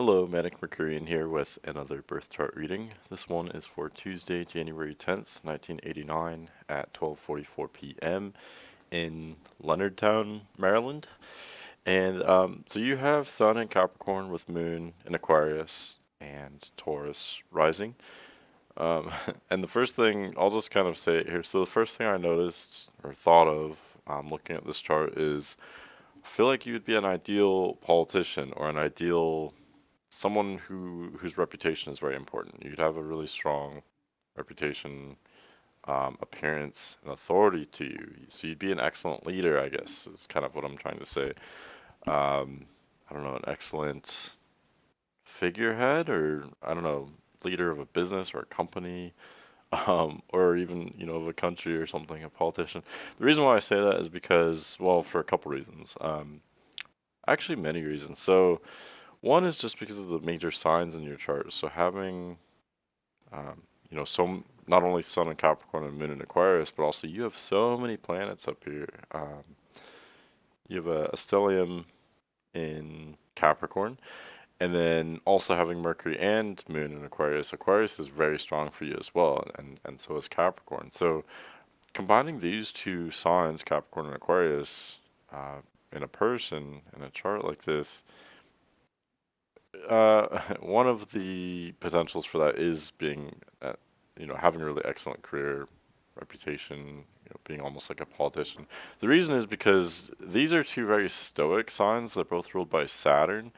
Hello, manic.mercurian here with another birth chart reading. This one is for Tuesday, January 10th, 1989 at 12:44 p.m. in Leonardtown, Maryland. And so you have Sun in Capricorn with Moon in Aquarius and Taurus Rising. Um, and the first thing, I'll just kind of say it here. So the first thing I noticed or thought of looking at this chart is I feel like you would be an ideal politician or an ideal someone whose reputation is very important. You'd have a really strong reputation, appearance, and authority to you. So you'd be an excellent leader, I guess, is kind of what I'm trying to say. I don't know, an excellent figurehead, or I don't know, leader of a business or a company, or even of a country or something, a politician. The reason why I say that is because, well, for a couple reasons. Actually, many reasons. So one is just because of the major signs in your chart. So having, so not only Sun in Capricorn and Moon in Aquarius, but also you have so many planets up here. You have a stellium in Capricorn, and then also having Mercury and Moon in Aquarius. Aquarius is very strong for you as well, and so is Capricorn. So combining these two signs, Capricorn and Aquarius, in a person in a chart like this, one of the potentials for that is being, having a really excellent career, reputation, being almost like a politician. The reason is because these are two very stoic signs. They're both ruled by Saturn.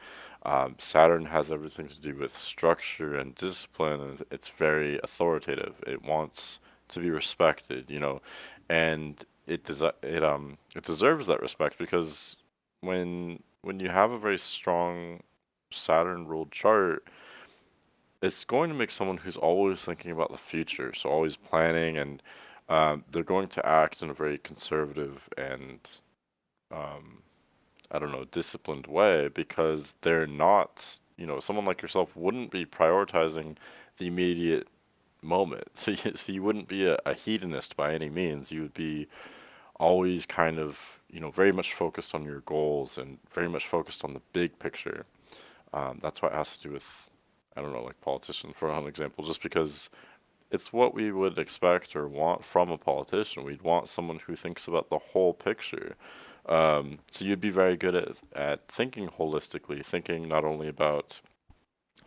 Saturn has everything to do with structure and discipline, and it's very authoritative. It wants to be respected, and it deserves that respect because when you have a very strong Saturn ruled chart, it's going to make someone who's always thinking about the future, so always planning, and they're going to act in a very conservative and um, I don't know, disciplined way because they're not, someone like yourself wouldn't be prioritizing the immediate moment. So you wouldn't be a hedonist by any means. You would be always kind of, very much focused on your goals and very much focused on the big picture. That's why it has to do with, I don't know, like politician for an example, just because it's what we would expect or want from a politician. We'd want someone who thinks about the whole picture. So you'd be very good at thinking holistically, thinking not only about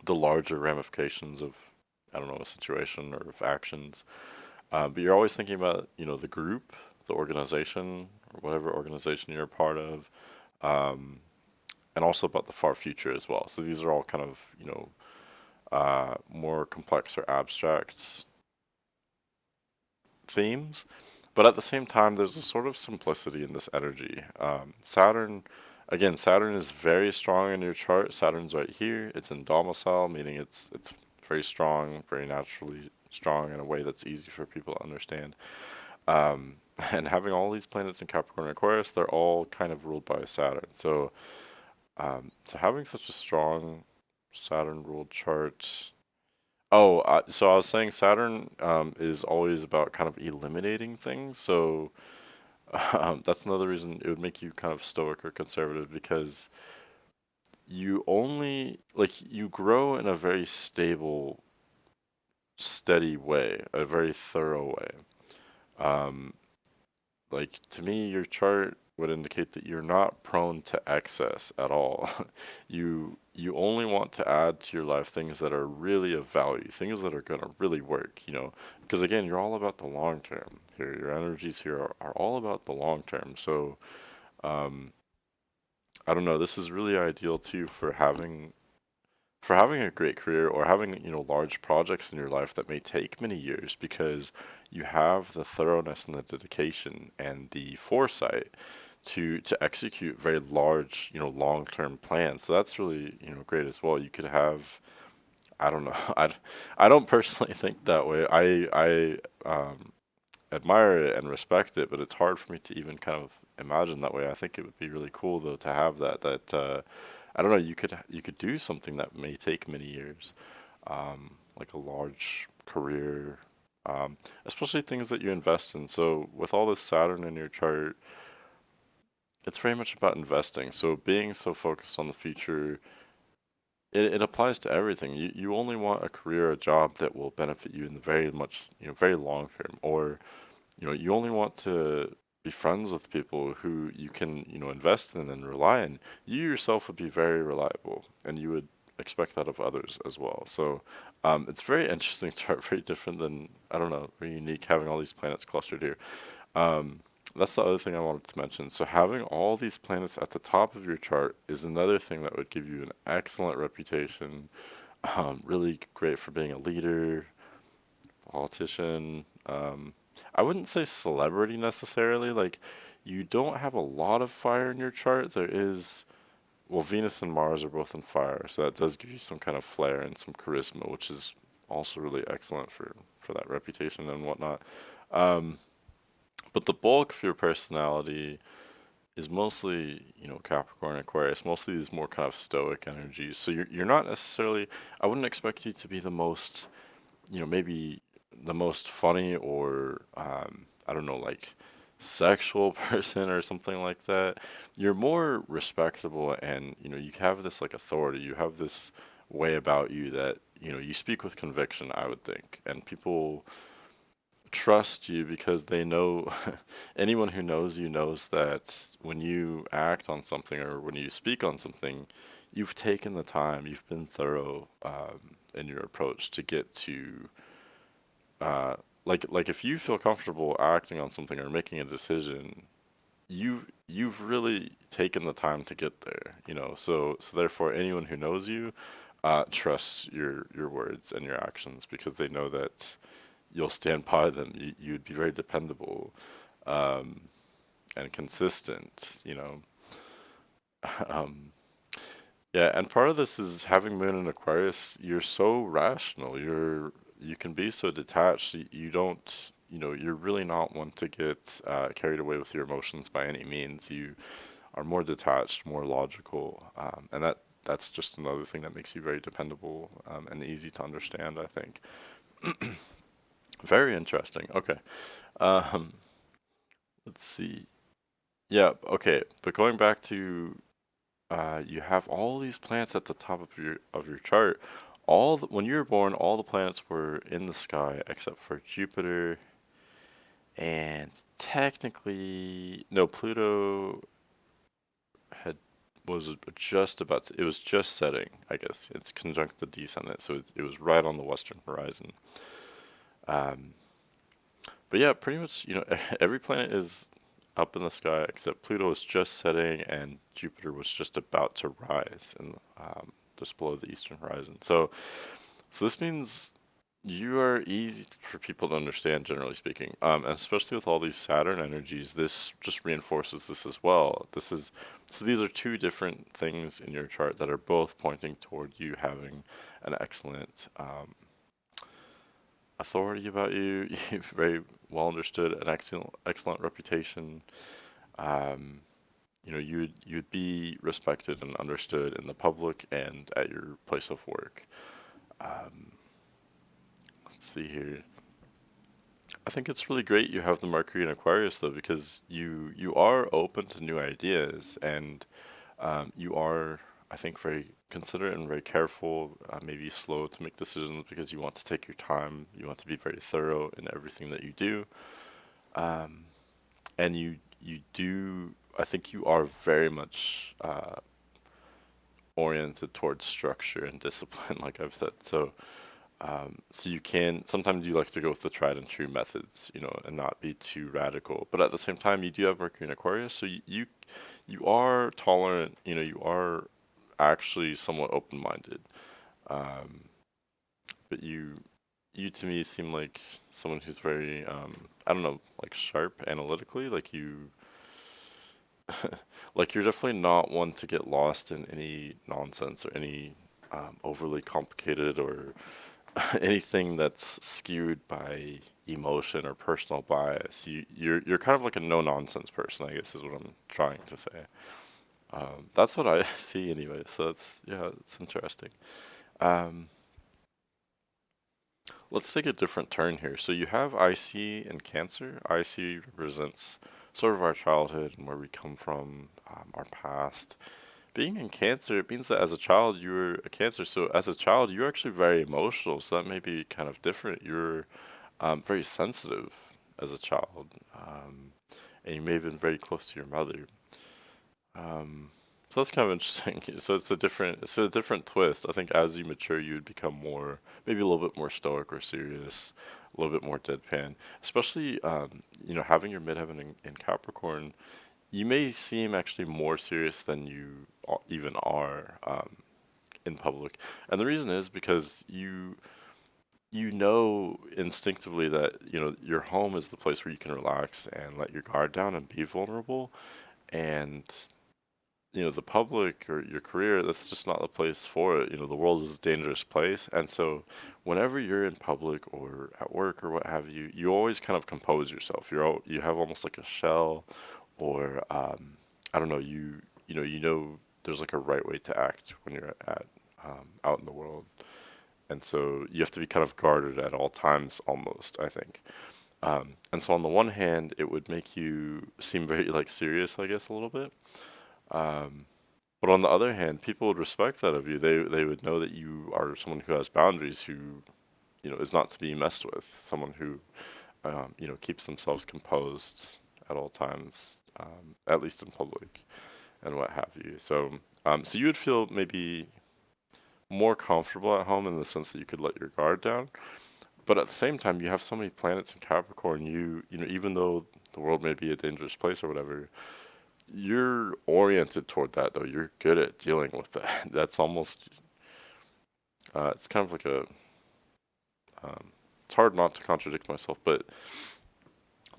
the larger ramifications of, I don't know, a situation or of actions, but you're always thinking about, the group, the organization, or whatever organization you're a part of, um, and also about the far future as well. So these are all kind of, more complex or abstract themes, but at the same time, there's a sort of simplicity in this energy. Saturn is very strong in your chart. Saturn's right here. It's in domicile, meaning it's very strong, very naturally strong in a way that's easy for people to understand. Um, and having all these planets in Capricorn and Aquarius, they're all kind of ruled by Saturn. So having such a strong Saturn ruled chart. Oh, so I was saying Saturn is always about kind of eliminating things. So that's another reason it would make you kind of stoic or conservative because you only you grow in a very stable, steady way, a very thorough way. Um, like to me, your chart would indicate that you're not prone to excess at all. You only want to add to your life things that are really of value, things that are gonna really work, because again, you're all about the long term here. Your energies here are all about the long term. So, um, I don't know, this is really ideal too for having a great career or having large projects in your life that may take many years because you have the thoroughness and the dedication and the foresight to execute very large long-term plans. So that's really great as well. You could have, I don't know, I don't personally think that way. I admire it and respect it, but it's hard for me to even kind of imagine that way. I think it would be really cool though to have that I don't know, you could do something that may take many years, like a large career, especially things that you invest in. So with all this Saturn in your chart, it's very much about investing. So being so focused on the future, it applies to everything. You only want a career, a job that will benefit you in the very much, very long term, or you only want to be friends with people who you can, invest in and rely on. You yourself would be very reliable, and you would expect that of others as well. So, it's very interesting chart, very different than, I don't know, very unique having all these planets clustered here. Um, that's the other thing I wanted to mention. So having all these planets at the top of your chart is another thing that would give you an excellent reputation. Really great for being a leader, politician. I wouldn't say celebrity necessarily. Like, you don't have a lot of fire in your chart. There is, well, Venus and Mars are both in fire, so that does give you some kind of flair and some charisma, which is also really excellent for that reputation and whatnot. Um, but the bulk of your personality is mostly, Capricorn, Aquarius, mostly these more kind of stoic energies. So you're not necessarily, I wouldn't expect you to be the most, maybe the most funny or I don't know, like sexual person or something like that. You're more respectable, and you have this like authority. You have this way about you that, you speak with conviction, I would think. And people trust you because they know anyone who knows you knows that when you act on something or when you speak on something, you've taken the time, you've been thorough in your approach to get to uh, like if you feel comfortable acting on something or making a decision, you've really taken the time to get there, so therefore anyone who knows you trusts your words and your actions because they know that you'll stand by them. You'd be very dependable um, and consistent, um, yeah, and part of this is having Moon in Aquarius. You're so rational. You can be so detached. You don't, you're really not one to get carried away with your emotions by any means. You are more detached, more logical, and that's just another thing that makes you very dependable and easy to understand, I think. Very interesting. Okay. Um, let's see. Yeah, okay. But going back to you have all these planets at the top of your chart. When you were born, all the planets were in the sky except for Jupiter and technically no, Pluto had was just about to, it was just setting, I guess. It's conjunct the descendant, so it was right on the western horizon. Um, but yeah, pretty much, every planet is up in the sky except Pluto was just setting and Jupiter was just about to rise and just below the eastern horizon. So this means you are easy for people to understand, generally speaking, and especially with all these Saturn energies. This just reinforces this as well. So these are two different things in your chart that are both pointing toward you having an excellent authority about you. You've very well understood, an excellent reputation. Um, you'd be respected and understood in the public and at your place of work. Um, let's see here. I think it's really great you have the Mercury in Aquarius though, because you are open to new ideas and you are, I think, very considerate and very careful, maybe slow to make decisions because you want to take your time. You want to be very thorough in everything that you do. Um, and you do, I think you are very much oriented towards structure and discipline, like I've said. So you can sometimes you like to go with the tried and true methods, and not be too radical. But at the same time, you do have Mercury in Aquarius, so you are tolerant. You are actually somewhat open-minded. Um, but you to me seem like someone who's very I don't know, like sharp analytically. Like like you're definitely not one to get lost in any nonsense or any overly complicated or anything that's skewed by emotion or personal bias. You're kind of like a no nonsense person, I guess is what I'm trying to say. That's what I see anyway. So it's interesting. Um, let's take a different turn here. So you have IC and Cancer. IC represents sort of our childhood and where we come from, our past. Being in Cancer, it means that as a child you were a Cancer. So as a child, you're actually very emotional. So that may be kind of different. You're very sensitive as a child, and you may have been very close to your mother. Um, so that's kind of interesting. So it's a different twist. I think as you mature, you would become more, maybe a little bit more stoic or serious, a little bit more deadpan. Especially, having your midheaven in Capricorn, you may seem actually more serious than you even are in public. And the reason is because you know instinctively that your home is the place where you can relax and let your guard down and be vulnerable. And the public or your career, that's just not the place for it. The world is a dangerous place. And so whenever you're in public or at work or what have you, you always kind of compose yourself. You have almost like a shell, or I don't know, you know there's like a right way to act when you're at out in the world. And so you have to be kind of guarded at all times almost, I think. And so on the one hand, it would make you seem very like serious, I guess, a little bit. Um, but on the other hand, people would respect that of you. They would know that you are someone who has boundaries, who is not to be messed with. Someone who keeps themselves composed at all times, at least in public and what have you. So you would feel maybe more comfortable at home in the sense that you could let your guard down. But at the same time, you have so many planets in Capricorn. Even though the world may be a dangerous place or whatever, you're oriented toward that though. You're good at dealing with that. That's almost it's kind of like a it's hard not to contradict myself, but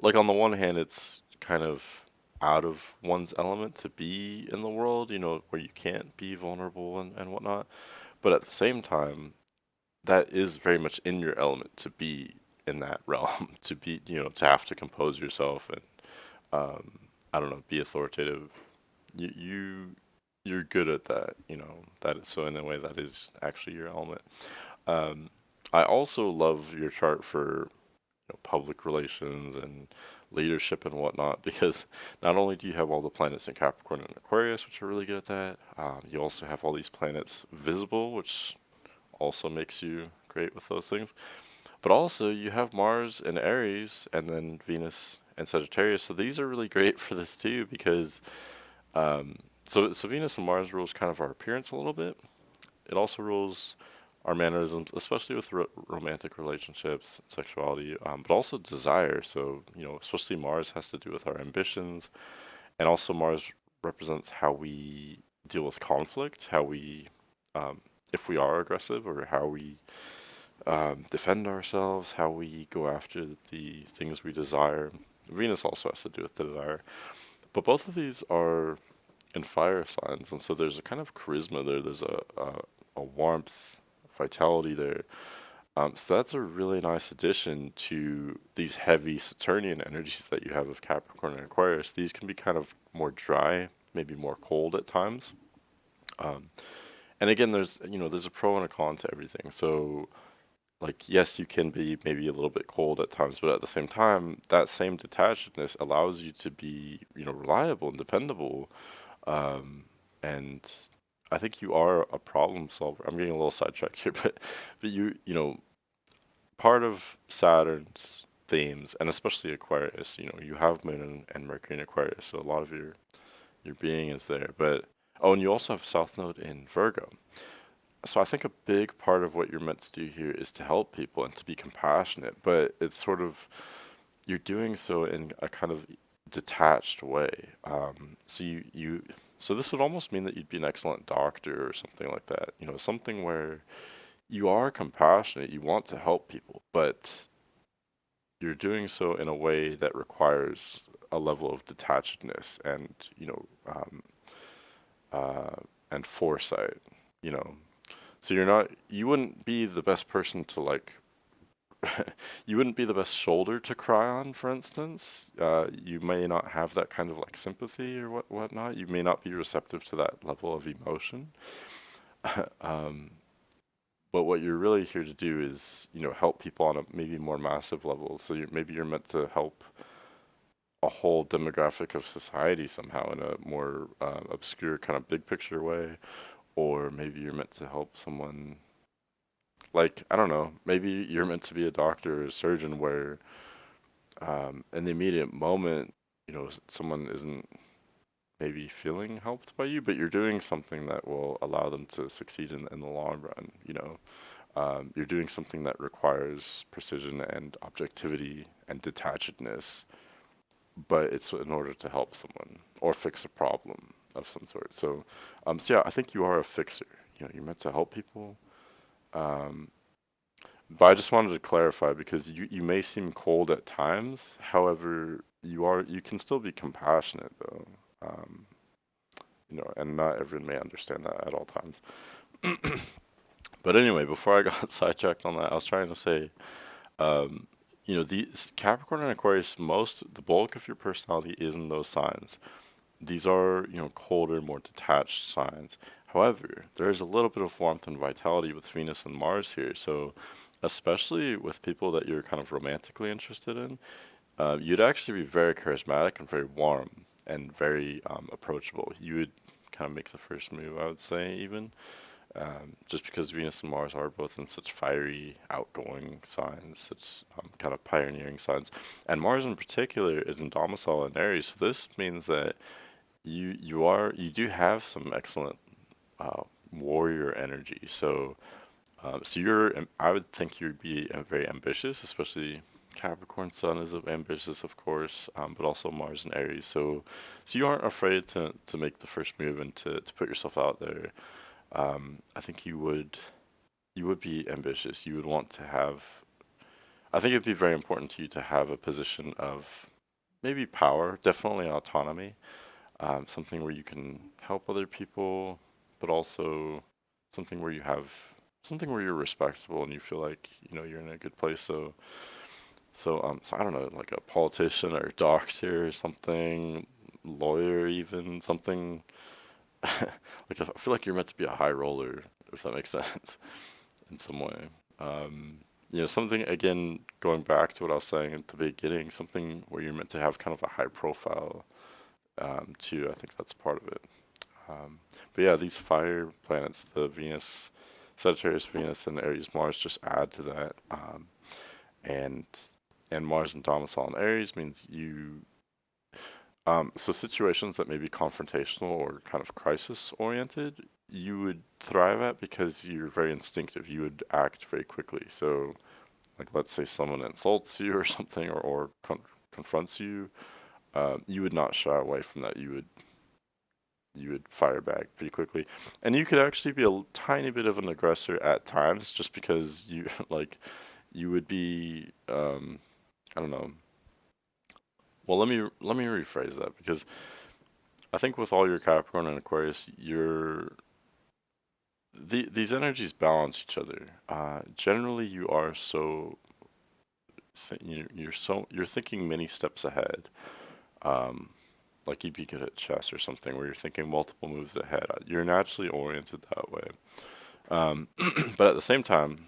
like on the one hand, it's kind of out of one's element to be in the world, where you can't be vulnerable and whatnot. But at the same time, that is very much in your element to be in that realm, to be, to have to compose yourself and I don't know, be authoritative. You you're good at that, That is, so in a way that is actually your element. Um, I also love your chart for public relations and leadership and whatnot because not only do you have all the planets in Capricorn and Aquarius, which are really good at that, you also have all these planets visible, which also makes you great with those things. But also you have Mars in Aries and then Venus and Sagittarius, so these are really great for this too because um, so Venus and Mars rules kind of our appearance a little bit. It also rules our mannerisms, especially with romantic relationships, sexuality, but also desire. So, especially Mars has to do with our ambitions, and also Mars represents how we deal with conflict, how we, if we are aggressive, or how we defend ourselves, how we go after the things we desire. Venus also has to do with the desire. But both of these are in fire signs, and so there's a kind of charisma there. There's a warmth, vitality there. So that's a really nice addition to these heavy Saturnian energies that you have of Capricorn and Aquarius. These can be kind of more dry, maybe more cold at times. Um, and again, there's a pro and a con to everything. So like yes, you can be maybe a little bit cold at times, but at the same time, that same detachedness allows you to be reliable and dependable. Um, and I think you are a problem solver. I'm getting a little sidetracked here, but part of Saturn's themes, and especially Aquarius, you have Moon and Mercury in Aquarius, so a lot of your being is there. But oh, and you also have South Node in Virgo. So I think a big part of what you're meant to do here is to help people and to be compassionate, but it's sort of you're doing so in a kind of detached way. So this would almost mean that you'd be an excellent doctor or something like that. Something where you are compassionate, you want to help people, but you're doing so in a way that requires a level of detachedness and uh, and foresight. You know, so you wouldn't be the best person to like you wouldn't be the best shoulder to cry on, for instance. You may not have that kind of like sympathy or whatnot. You may not be receptive to that level of emotion. um, but what you're really here to do is, help people on a maybe more massive level. So maybe you're meant to help a whole demographic of society somehow in a more obscure kind of big picture way, or maybe you're meant to help someone. Like, I don't know, maybe you're meant to be a doctor or a surgeon where in the immediate moment, someone isn't maybe feeling helped by you, but you're doing something that will allow them to succeed in the long run. You're doing something that requires precision and objectivity and detachedness, but it's in order to help someone or fix a problem of some sort. So yeah, I think you are a fixer. You're meant to help people. Um, but I just wanted to clarify because you may seem cold at times. However, you can still be compassionate though. Um, and not everyone may understand that at all times. But anyway, before I got sidetracked on that, I was trying to say, um, the Capricorn and Aquarius, the bulk of your personality is in those signs. These are, colder, more detached signs. However, there is a little bit of warmth and vitality with Venus and Mars here. So, especially with people that you're kind of romantically interested in, you'd actually be very charismatic and very warm and very approachable. You would kind of make the first move, I would say, even. Just because Venus and Mars are both in such fiery, outgoing signs, such kind of pioneering signs, and Mars in particular is in domicile in Aries. So this means that you do have some excellent warrior energy. So I would think you'd be very ambitious, especially Capricorn Sun is ambitious, of course, but also Mars and Aries. So you aren't afraid to make the first move and to put yourself out there. I think you would be ambitious. You would want to have. I think it'd be very important to you to have a position of maybe power, definitely autonomy, something where you can help other people, but also something where you have something where you're respectable and you feel like you're in a good place. So I don't know, like a politician or a doctor or something, lawyer even something. Like I feel like you're meant to be a high roller, if that makes sense, in some way. Something again going back to what I was saying at the beginning, something where you're meant to have kind of a high profile too. I think that's part of it. But yeah, these fire planets, the Venus, Sagittarius, Venus, and Aries, Mars just add to that. And and Mars in domicile in Aries means you. So situations that may be confrontational or kind of crisis oriented, you would thrive at because you're very instinctive. You would act very quickly. So, like, let's say someone insults you or something, or confronts you, you would not shy away from that. You would fire back pretty quickly, and you could actually be a tiny bit of an aggressor at times, just because you like you would be I don't know. Well, let me rephrase that because I think with all your Capricorn and Aquarius, these energies balance each other. Generally, you are so you're thinking many steps ahead. Um, like you'd be good at chess or something, where you're thinking multiple moves ahead. You're naturally oriented that way. Um, but at the same time,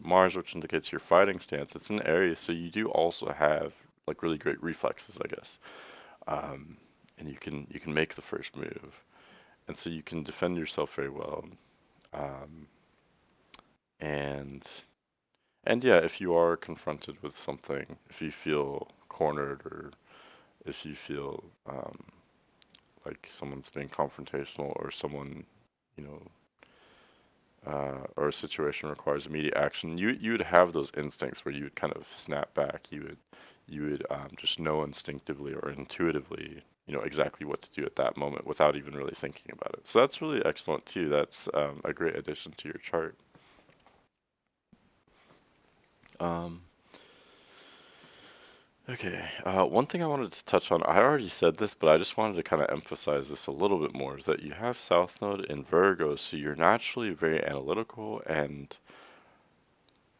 Mars, which indicates your fighting stance, it's an area, so you do also have like really great reflexes, I guess. Um, and you can make the first move, and so you can defend yourself very well. Um, and and yeah, if you are confronted with something, if you feel cornered or if you feel like someone's being confrontational or someone, you know, or a situation requires immediate action, you would have those instincts where you would kind of snap back. You would just know instinctively or intuitively, exactly what to do at that moment without even really thinking about it. So that's really excellent too. That's a great addition to your chart. Um, okay. One thing I wanted to touch on, I already said this, but I just wanted to kind of emphasize this a little bit more, is that you have South Node in Virgo, so you're naturally very analytical and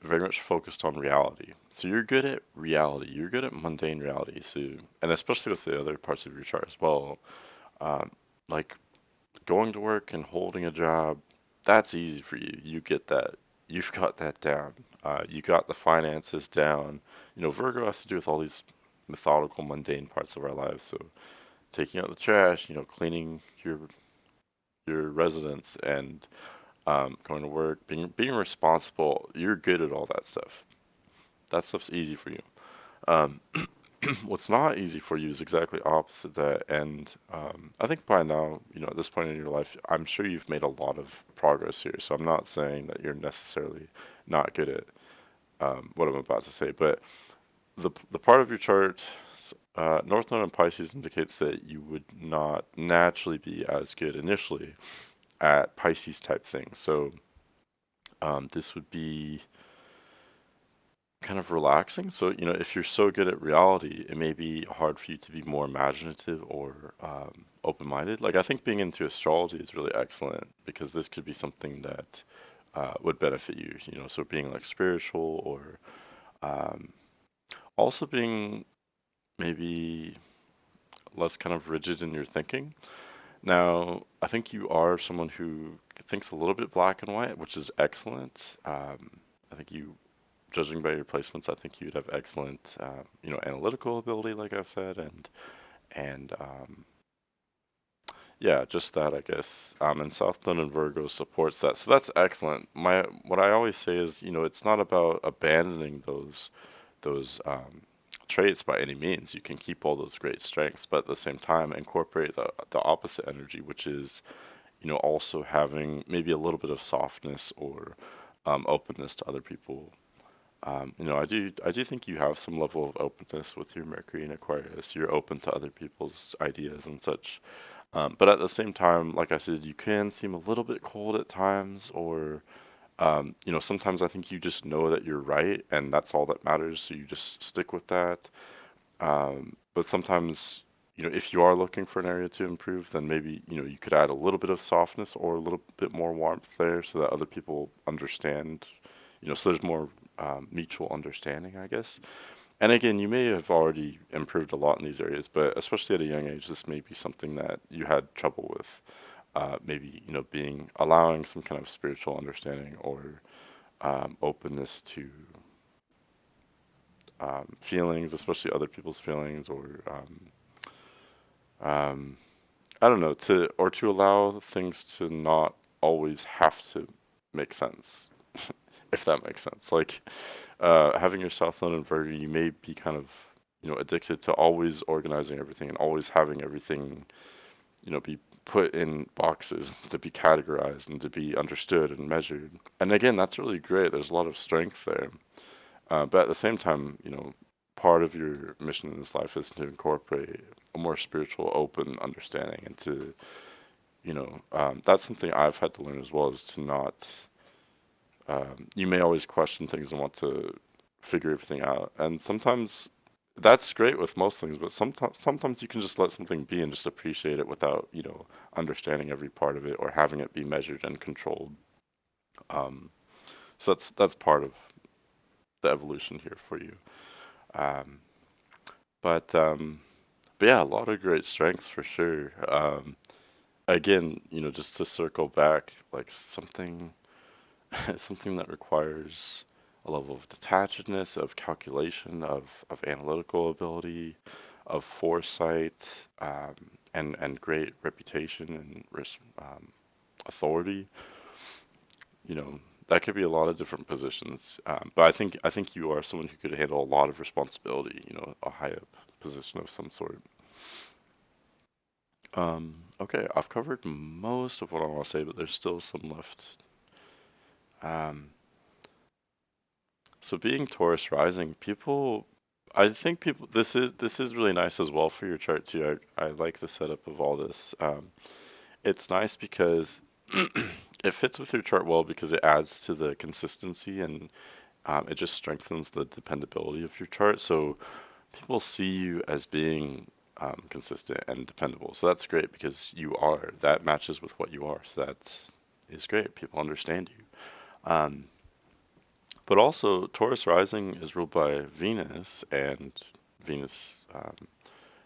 very much focused on reality. So you're good at reality. You're good at mundane reality. So, and especially with the other parts of your chart as well, um, like going to work and holding a job, that's easy for you. You get that. You've got that down. You got the finances down. Virgo has to do with all these methodical, mundane parts of our lives. So taking out the trash, cleaning your residence, and going to work, being responsible. You're good at all that stuff. That stuff's easy for you. Um, what's not easy for you is exactly opposite that. And I think by now, at this point in your life, I'm sure you've made a lot of progress here. So I'm not saying that you're necessarily not good at what I'm about to say, but the part of your chart, North Node in Pisces indicates that you would not naturally be as good initially at Pisces type things. So this would be kind of relaxing. So, if you're so good at reality, it may be hard for you to be more imaginative or open-minded. Like, I think being into astrology is really excellent because this could be something that would benefit you, so being like spiritual or um, also being maybe less kind of rigid in your thinking. Now, I think you are someone who thinks a little bit black and white, which is excellent. I think judging by your placements, I think you'd have excellent, analytical ability, like I said, and yeah, just that, I guess. And South Node in Virgo supports that, so that's excellent. What I always say is, it's not about abandoning those traits by any means. You can keep all those great strengths, but at the same time, incorporate the opposite energy, which is, also having maybe a little bit of softness or openness to other people. I do think you have some level of openness with your Mercury and Aquarius. You're open to other people's ideas and such. But at the same time, like I said, you can seem a little bit cold at times, or sometimes I think you just know that you're right, and that's all that matters. So you just stick with that. But sometimes, if you are looking for an area to improve, then maybe, you could add a little bit of softness or a little bit more warmth there so that other people understand, so there's more mutual understanding, I guess. And again, you may have already improved a lot in these areas, but especially at a young age, this may be something that you had trouble with. Maybe, allowing some kind of spiritual understanding or openness to feelings, especially other people's feelings, or um, I don't know, to allow things to not always have to make sense, if that makes sense. Like having your South Node in Virgo, you may be kind of addicted to always organizing everything and always having everything be put in boxes to be categorized and to be understood and measured. And again, that's really great. There's a lot of strength there. But at the same time, part of your mission in this life is to incorporate a more spiritual, open understanding, and to, that's something I've had to learn as well, is to not, you may always question things and want to figure everything out. And sometimes that's great with most things, but sometimes you can just let something be and just appreciate it without, understanding every part of it or having it be measured and controlled. Um, so that's part of the evolution here for you. Um, but but yeah, a lot of great strengths for sure. Again, just to circle back, like something that requires a level of detachedness, of calculation, of analytical ability, of foresight, and great reputation and authority. You know, that could be a lot of different positions. But I think you are someone who could handle a lot of responsibility. A high up position of some sort. Okay, I've covered most of what I want to say, but there's still some left. Um, so being Taurus rising, I think people, this is really nice as well for your chart too. I like the setup of all this. It's nice because it fits with your chart well because it adds to the consistency, and it just strengthens the dependability of your chart. So people see you as being consistent and dependable. So that's great because you are. That matches with what you are. So that's is great. People understand you. Um, but also, Taurus rising is ruled by Venus, and Venus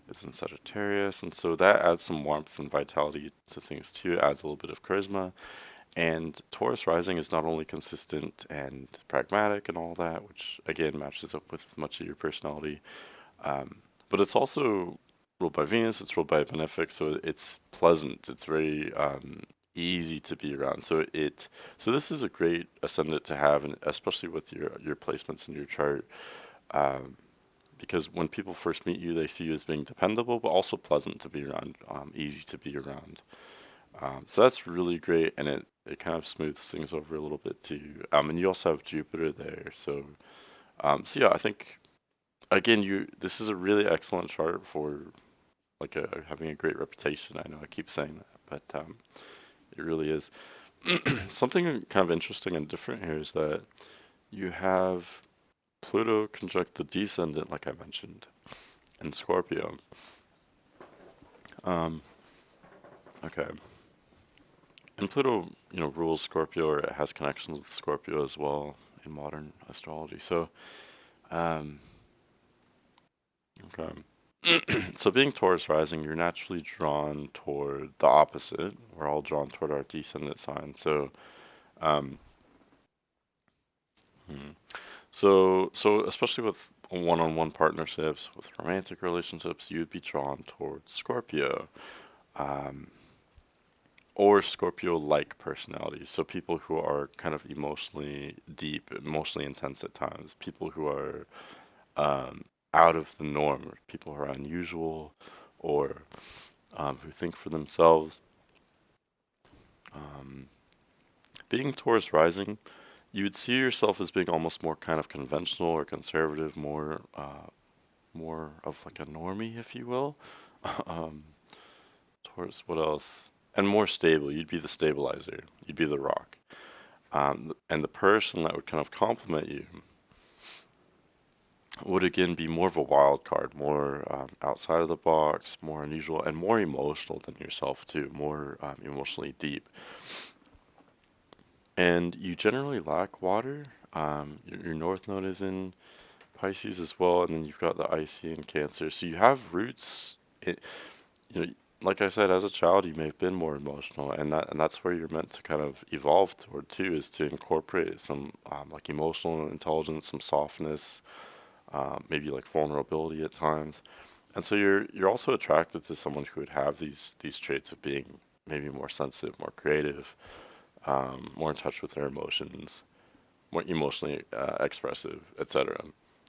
is in Sagittarius, and so that adds some warmth and vitality to things too. It adds a little bit of charisma. And Taurus rising is not only consistent and pragmatic and all that, which again matches up with much of your personality. but it's also ruled by Venus. It's ruled by a benefic, so it's pleasant. It's very easy to be around. So this is a great ascendant to have, and especially with your placements in your chart. Um, because when people first meet you, they see you as being dependable, but also pleasant to be around, easy to be around. So that's really great, and it kind of smooths things over a little bit too. And you also have Jupiter there, so yeah, I think again, you this is a really excellent chart for like having a great reputation. I know I keep saying that, but it really is. Something kind of interesting and different here is that you have Pluto conjunct the descendant, like I mentioned, in Scorpio. Um, okay. And Pluto, rules Scorpio, or it has connections with Scorpio as well in modern astrology. So, um, okay. So being Taurus rising, you're naturally drawn toward the opposite. We're all drawn toward our descendant sign. Um, hmm. So especially with one-on-one partnerships, with romantic relationships, you'd be drawn towards Scorpio, um, or Scorpio-like personalities. So people who are kind of emotionally deep, emotionally intense at times. People who are um, out of the norm, or people who are unusual, or who think for themselves. Um, Being Taurus rising, you would see yourself as being almost more kind of conventional or conservative, more of like a normie, if you will. um, Taurus, what else? And more stable. You'd be the stabilizer. You'd be the rock. And the person that would kind of complement you would again be more of a wild card, more outside of the box, more unusual, and more emotional than yourself too, more emotionally deep. And you generally lack water. Your north node is in Pisces as well, and then you've got the IC in Cancer. So you have roots. It, you know, like I said, as a child, you may have been more emotional, and that's where you're meant to kind of evolve toward too, is to incorporate some like emotional intelligence, some softness, maybe like vulnerability at times. And so you're also attracted to someone who would have these traits of being maybe more sensitive, more creative, more in touch with their emotions, more emotionally expressive, etc.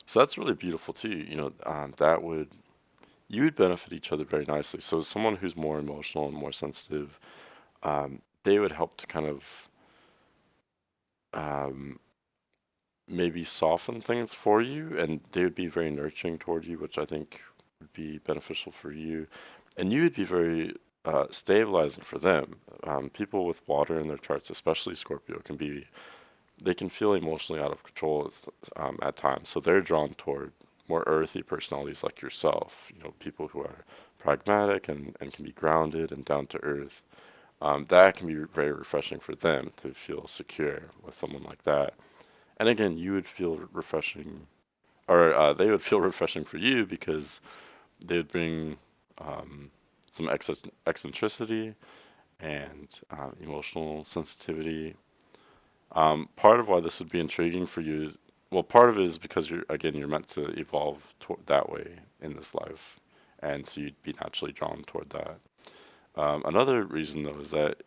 So that's really beautiful too. That would you would benefit each other very nicely. So someone who's more emotional and more sensitive, they would help to kind of um, maybe soften things for you, and they would be very nurturing toward you, which I think would be beneficial for you, and you would be very stabilizing for them. People with water in their charts, especially Scorpio, they can feel emotionally out of control at times. So they're drawn toward more earthy personalities like yourself. People who are pragmatic and can be grounded and down to earth. That can be very refreshing for them to feel secure with someone like that. And again, you would feel refreshing, or they would feel refreshing for you because they would bring um, some eccentricity and emotional sensitivity. Part of why this would be intriguing for you is, well, part of it is because you're meant to evolve that way in this life, and so you'd be naturally drawn toward that. Another reason though is that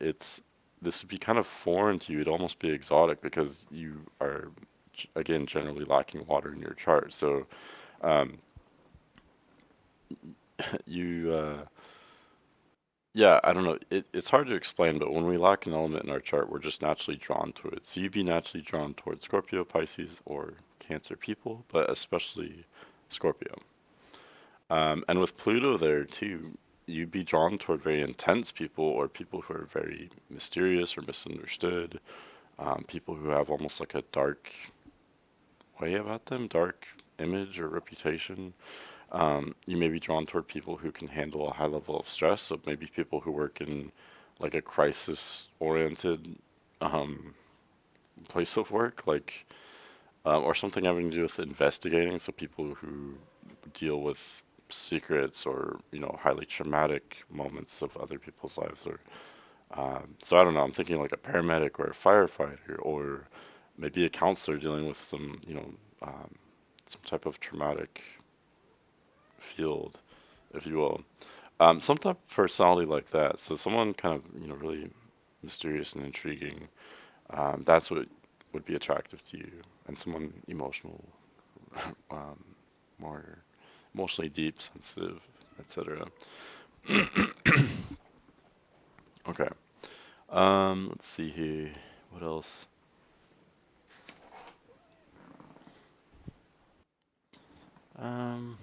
this would be kind of foreign to you. It'd almost be exotic because you are again generally lacking water in your chart. So um, you yeah, I don't know. It's hard to explain, but when we lack an element in our chart, we're just naturally drawn to it. So you'd be naturally drawn towards Scorpio, Pisces, or Cancer people, but especially Scorpio. And with Pluto there too, you'd be drawn toward very intense people or people who are very mysterious or misunderstood. People who have almost like a dark way about them, dark image or reputation. You may be drawn toward people who can handle a high level of stress. So maybe people who work in like a crisis-oriented um, place of work, like or something having to do with investigating. So people who deal with secrets or highly traumatic moments of other people's lives, or so I don't know. I'm thinking like a paramedic or a firefighter, or maybe a counselor dealing with some some type of traumatic field, if you will. Some type of personality like that. So someone kind of, really mysterious and intriguing. That's what would be attractive to you, and someone emotional, um, more emotionally deep, sensitive, etc. Okay. Let's see here. What else? Um,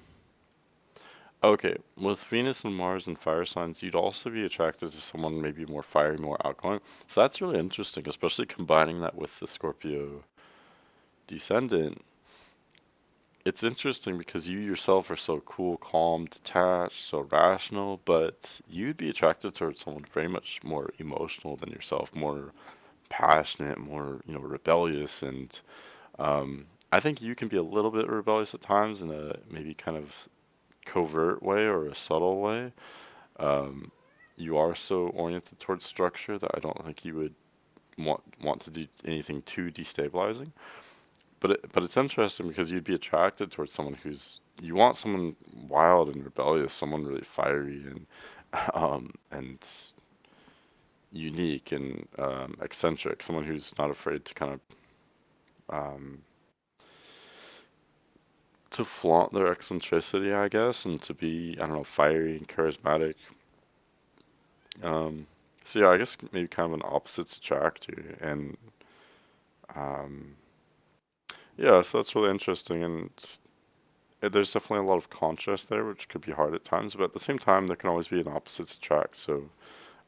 okay. With Venus and Mars and fire signs, you'd also be attracted to someone maybe more fiery, more outgoing. So that's really interesting, especially combining that with the Scorpio descendant. It's interesting because you yourself are so cool, calm, detached, so rational, but you'd be attracted towards someone very much more emotional than yourself, more passionate, more, rebellious, and I think you can be a little bit rebellious at times in a maybe kind of covert way or a subtle way. Um, you are so oriented towards structure that I don't think you would want to do anything too destabilizing. But it's interesting because you'd be attracted towards someone who's you want someone wild and rebellious, someone really fiery and unique and eccentric, someone who's not afraid to kind of to flaunt their eccentricity, I guess, and to be, I don't know, fiery and charismatic. Um, so yeah, I guess maybe kind of an opposites attract you, and um, yeah, so that's really interesting, and there's definitely a lot of contrast there, which could be hard at times, but at the same time, there can always be an opposites attract. So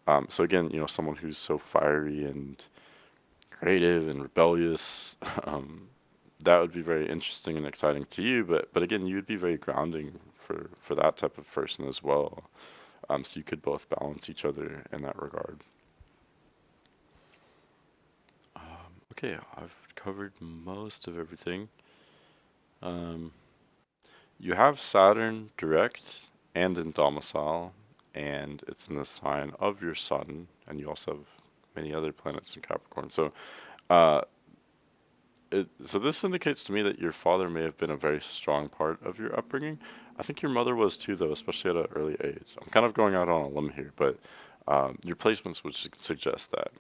again, someone who's so fiery and creative and rebellious, that would be very interesting and exciting to you. But again, you'd be very grounding for that type of person as well. So you could both balance each other in that regard. Okay, I've covered most of everything. Um, you have Saturn direct and in domicile, and it's in the sign of your sun, and you also have many other planets in Capricorn. Uh, so this indicates to me that your father may have been a very strong part of your upbringing. I think your mother was too, though, especially at an early age. I'm kind of going out on a limb here, but your placements would suggest that.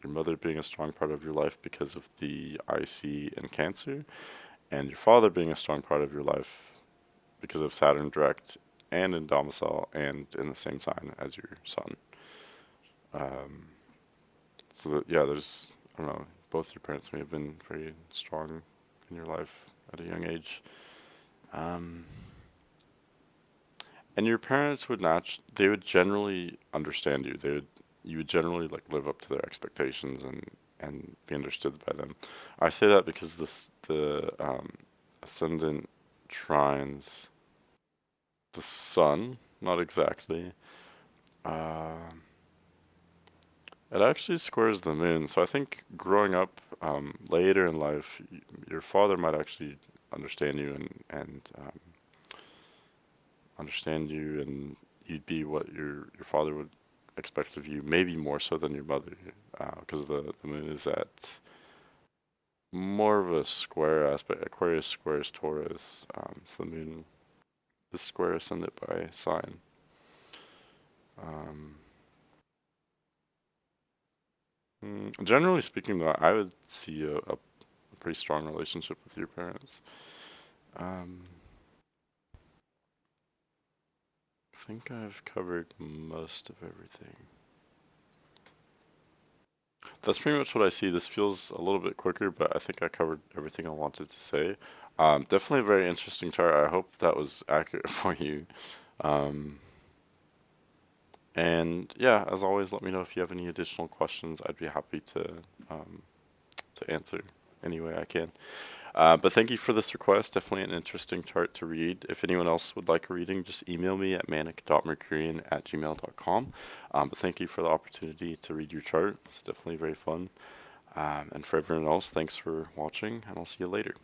Your mother being a strong part of your life because of the IC and Cancer, and your father being a strong part of your life because of Saturn direct and in domicile and in the same sign as your sun. Um, yeah, I don't know, both your parents may have been very strong in your life at a young age. Um, and your parents they would generally understand you. You would generally like live up to their expectations and be understood by them. I say that because the ascendant trines the sun, not exactly. Uh, it actually squares the moon, so I think growing up later in life, your father might actually understand you and understand you, and you'd be what your father would expect of you, maybe more so than your mother, because the moon is at more of a square aspect. Aquarius squares Taurus, so the moon, the square ascended by sign. Um, Generally speaking, though, I would see a pretty strong relationship with your parents. Um, I think I've covered most of everything. That's pretty much what I see. This feels a little bit quicker, but I think I covered everything I wanted to say. Definitely a very interesting chart. I hope that was accurate for you. Um, and yeah, as always, let me know if you have any additional questions. I'd be happy to answer any way I can. But thank you for this request. Definitely an interesting chart to read. If anyone else would like a reading, just email me at manic.mercurian@gmail.com. But thank you for the opportunity to read your chart. It's definitely very fun. And for everyone else, thanks for watching, and I'll see you later.